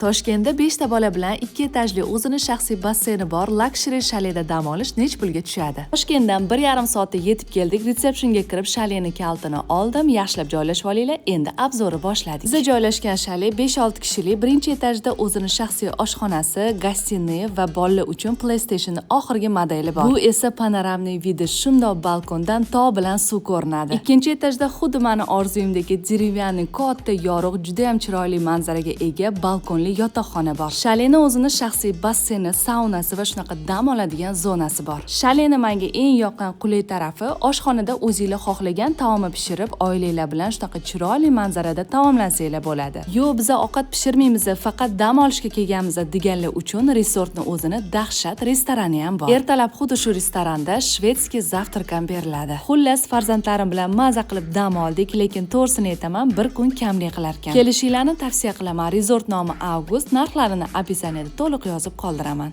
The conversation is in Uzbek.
Toshkentda 5 ta bola bilan 2 etajli o'zini shaxsiy basseyni bor Luxury shaleda dam olish nech pulga tushadi? Toshkentdan 1,5 soatda yetib keldik. Resepsiyonga kirib shaleni kalitini oldim. Yaxshilab joylashib olinglar. Endi obzori boshladik. Bizda joylashgan shale 5-6 kishilik. Birinchi etajda o'zini shaxsiy oshxonasi, gostinniy va bolalar uchun PlayStation oxirgi modeli bor. Bu esa panoramniy vidi shundoq balkondan to bilan suv ko'rinadi. Ikkinchi etajda xuddi meni orzuyimdagi derevyanniy katta yorug', juda ham chiroyli manzaraga ega balkonli yotoqxona bor. Shaleni o'zini shaxsiy basseyni, saunasi va shunaqa dam oladigan zonasi bor. Shaleni menga eng yoqqan qulay tarafi, oshxonada o'zingizlar xohlagan taomni pishirib, oilanglar bilan shunaqa chiroyli manzarada taomlansanglar bo'ladi. Yo'q, biz ovqat pishirmaymiz, faqat dam olishga kelganmiz deganlar uchun resortning o'zini dahshat restorani ham bor. Ertalab xuddi shu restoranda shvedskiy zavtrak ham beriladi. Xullas, farzandlarim bilan maza qilib dam oldik, lekin to'g'risini aytaman, bir kun kamlik qilar ekan. Kelishinglarni tavsiya qilaman. Resort nomi Avgust, narxlarini opisaniyada to'liq yozib qoldiraman.